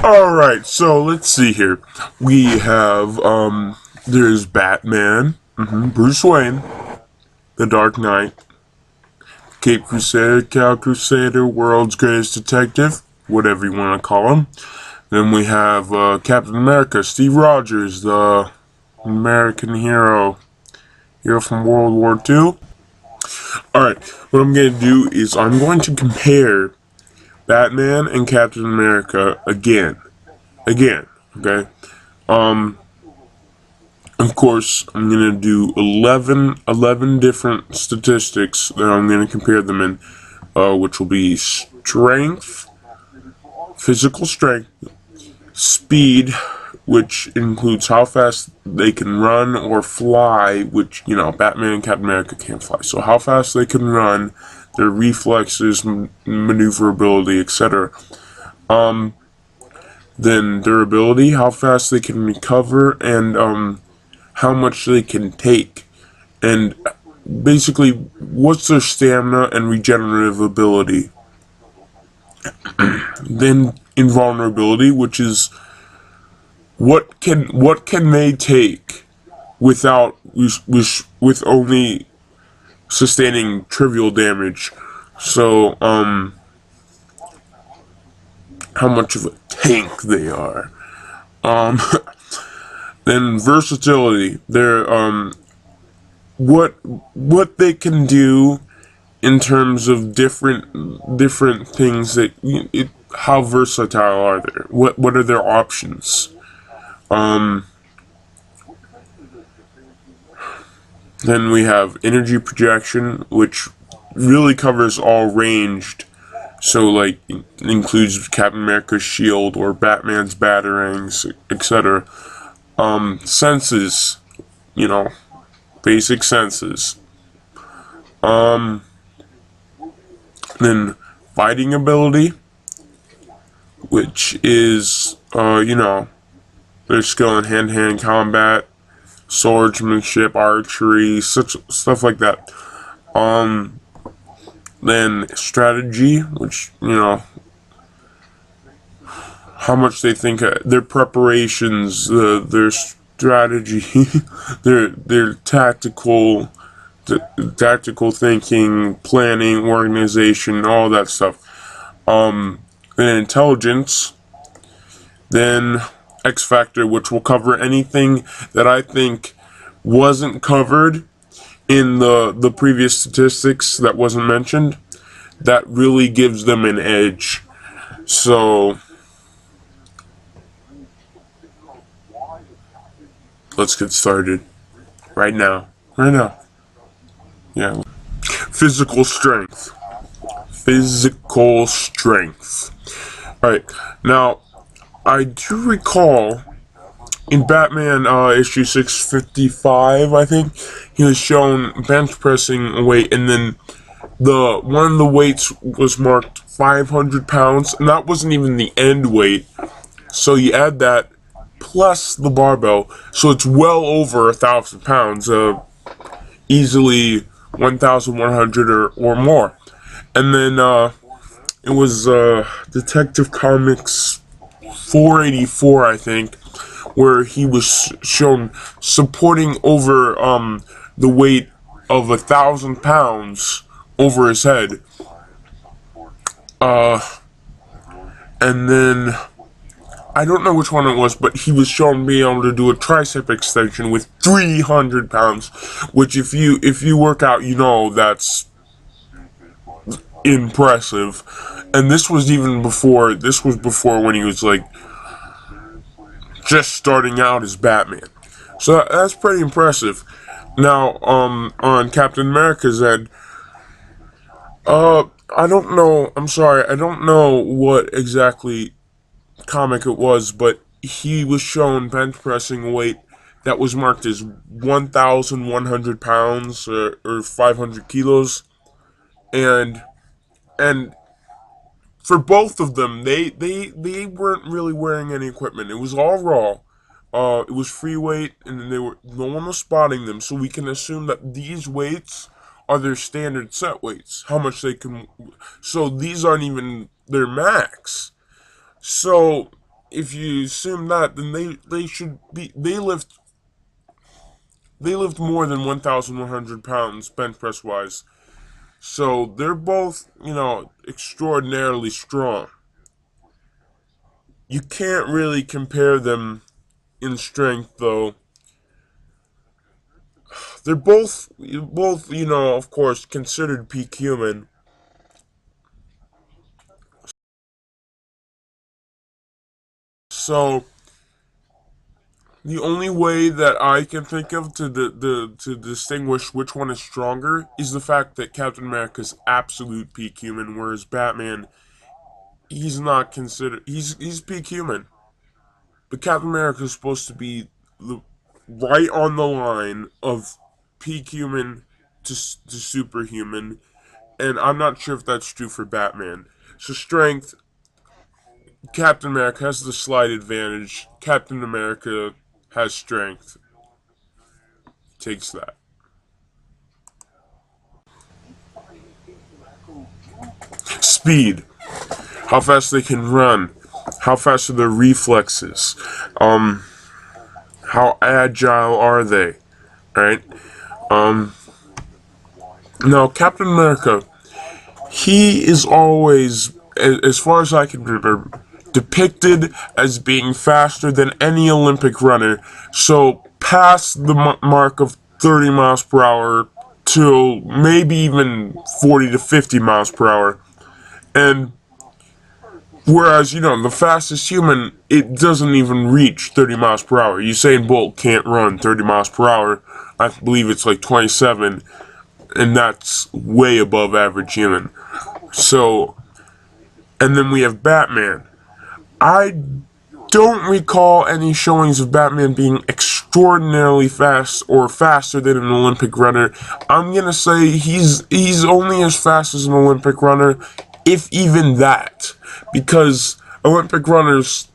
Alright, so let's see here. We have, there's Batman, Bruce Wayne, The Dark Knight, Cape Crusader, Cal Crusader, World's Greatest Detective, whatever you want to call him. Then we have, Captain America, Steve Rogers, the American hero from World War II. Alright, what I'm going to do is I'm going to compare Batman and Captain America again. Okay? Um, Of course, I'm going to do 11 different statistics that I'm going to compare them in, which will be strength, physical strength, speed, which includes how fast they can run or fly, which, Batman and Captain America can't fly. So how fast they can run, their reflexes, maneuverability, etc. Then durability, how fast they can recover, and how much they can take. And basically, what's their stamina and regenerative ability? Then invulnerability, which is what can they take without with only sustaining trivial damage. So how much of a tank they are. Um, then versatility. They're what they can do in terms of different things that how versatile are they? What are their options? Um, then we have energy projection, which really covers all ranged. So like includes Captain America's shield or Batman's batarangs, etc. Senses, you know, basic senses. Um, then fighting ability, which is their skill in hand-to-hand combat, swordsmanship, archery, such stuff like that. Um, then strategy, which how much they think their preparations, their strategy, their tactical thinking, planning, organization, all that stuff. Then intelligence, then X Factor, which will cover anything that I think wasn't covered in the previous statistics that wasn't mentioned. That really gives them an edge. So let's get started right now. Right now. Yeah. Physical strength. Physical strength. Alright. Now, I do recall in Batman issue 655, I think, he was shown bench pressing a weight, and then one of the weights was marked 500 pounds, and that wasn't even the end weight. So you add that plus the barbell, so it's well over 1,000 pounds, easily 1,100 or more. And then it was Detective Comics 484, I think, where he was shown supporting over the weight of 1,000 pounds over his head. And then I don't know which one it was, but he was shown being able to do a tricep extension with 300 pounds, which if you work out, that's impressive. And this was before when he was like just starting out as Batman. So that's pretty impressive. Now, on Captain America's end, I don't know. I'm sorry, I don't know what exactly comic it was, but he was shown bench pressing a weight that was marked as 1,100 pounds or 500 kilos, and and for both of them, they weren't really wearing any equipment. It was all raw. It was free weight, and no one was spotting them. So we can assume that these weights are their standard set weights. How much they can. So these aren't even their max. So if you assume that, then they lift more than 1,100 pounds bench press wise. So they're both, extraordinarily strong. You can't really compare them in strength, though. They're both, of course, considered peak human. So the only way that I can think of to distinguish which one is stronger is the fact that Captain America's absolute peak human, whereas Batman, he's not considered he's peak human. But Captain America is supposed to be right on the line of peak human to superhuman, and I'm not sure if that's true for Batman. So strength, Captain America has the slight advantage. Captain America has strength. Takes that. Speed. How fast they can run. How fast are their reflexes? How agile are they? Right? Um, Now, Captain America, he is always, as far as I can remember, depicted as being faster than any Olympic runner. So, past the mark of 30 miles per hour to maybe even 40 to 50 miles per hour. And whereas, the fastest human, it doesn't even reach 30 miles per hour. Usain Bolt can't run 30 miles per hour. I believe it's like 27, and that's way above average human. So, and then we have Batman. I don't recall any showings of Batman being extraordinarily fast or faster than an Olympic runner. I'm gonna say he's only as fast as an Olympic runner, if even that, because Olympic runners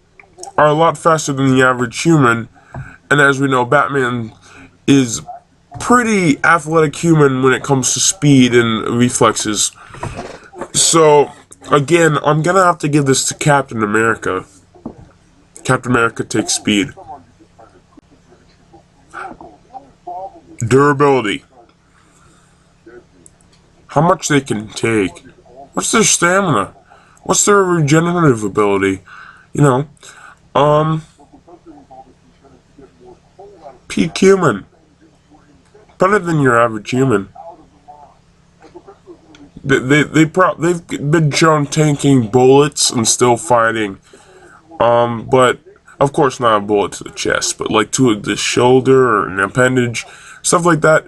are a lot faster than the average human, and as we know, Batman is pretty athletic human when it comes to speed and reflexes. So, again, I'm gonna have to give this to Captain America. Captain America takes speed. Durability. How much they can take. What's their stamina? What's their regenerative ability? You know, um, peak human. Better than your average human. They've been shown tanking bullets and still fighting. But of course not a bullet to the chest, but like to the shoulder or an appendage, stuff like that,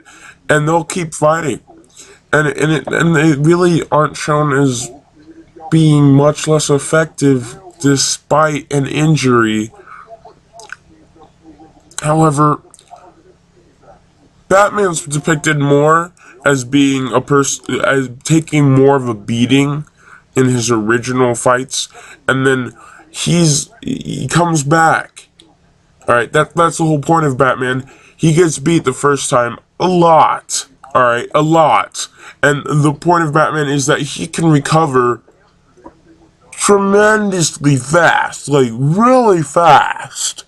and they'll keep fighting. And they really aren't shown as being much less effective despite an injury. However, Batman's depicted more as being a person, as taking more of a beating in his original fights, and then he comes back. All right, that's the whole point of Batman. He gets beat the first time a lot. All right, a lot, and the point of Batman is that he can recover tremendously fast, like really fast,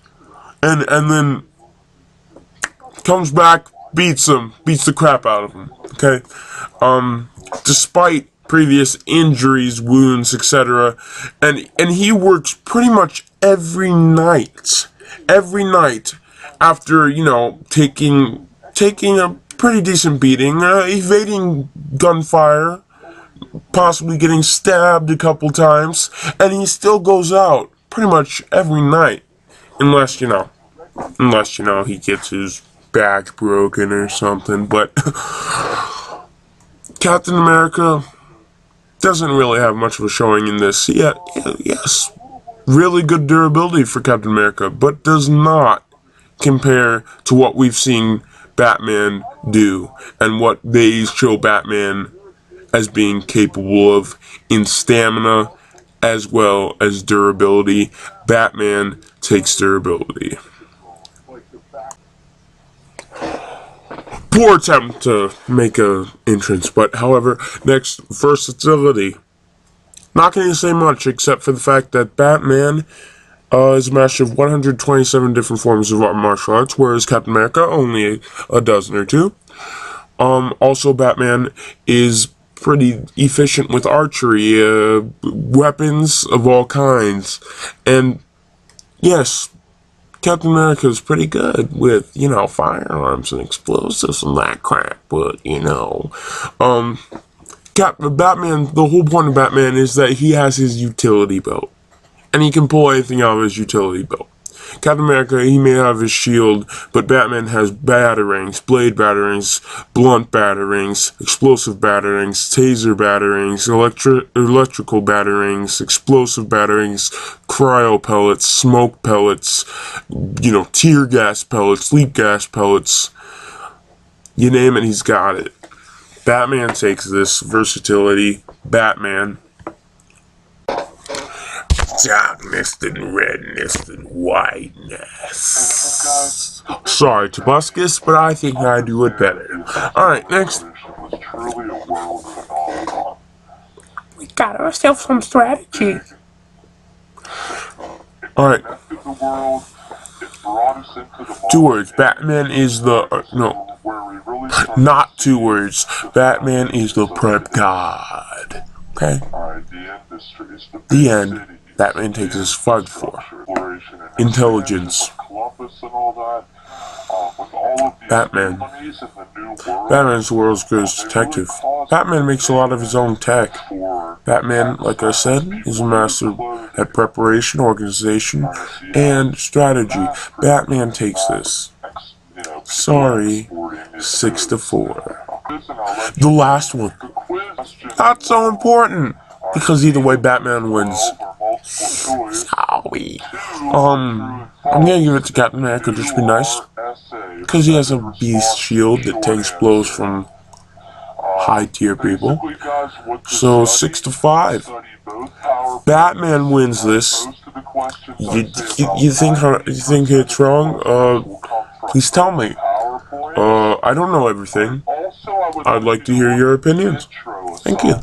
and then comes back, beats the crap out of him. Okay, despite previous injuries, wounds, etc., and he works pretty much every night after taking a pretty decent beating, evading gunfire, possibly getting stabbed a couple times, and he still goes out pretty much every night, unless he gets his back broken or something. But Captain America doesn't really have much of a showing in this. Yeah, yes, really good durability for Captain America, but does not compare to what we've seen Batman do and what they show Batman as being capable of in stamina as well as durability. Batman takes durability. Poor attempt to make a entrance, but however, next, versatility. Not going to say much except for the fact that Batman is a master of 127 different forms of martial arts, whereas Captain America only a dozen or two. Also, Batman is pretty efficient with archery, weapons of all kinds, and yes, Captain America is pretty good with, firearms and explosives and that crap, but, Batman, the whole point of Batman is that he has his utility belt, and he can pull anything out of his utility belt. Captain America, he may have his shield, but Batman has batarangs, blade batarangs, blunt batarangs, explosive batarangs, taser batarangs, electrical batarangs, explosive batarangs, cryo pellets, smoke pellets, tear gas pellets, sleep gas pellets. You name it, he's got it. Batman takes this versatility. Batman. Darkness and redness and whiteness. Sorry, Tobuscus, but I think I do it better. Alright, next. We got ourselves some strategy. Alright. 2 words. Batman is the... no. Not 2 words. Batman is the prep god. Okay? The end. Batman takes his fight for intelligence. Batman. Batman's the world's greatest detective. Batman makes a lot of his own tech. Batman, like I said, is a master at preparation, organization, and strategy. Batman takes this. Sorry, 6-4. The last one. Not so important, because either way, Batman wins. Sorry. I'm gonna give it to Captain America, just be nice. Because he has a beast shield that takes blows from high-tier people. So, 6-5. Batman wins this. You think it's wrong? Please tell me. I don't know everything. I'd like to hear your opinions. Thank you.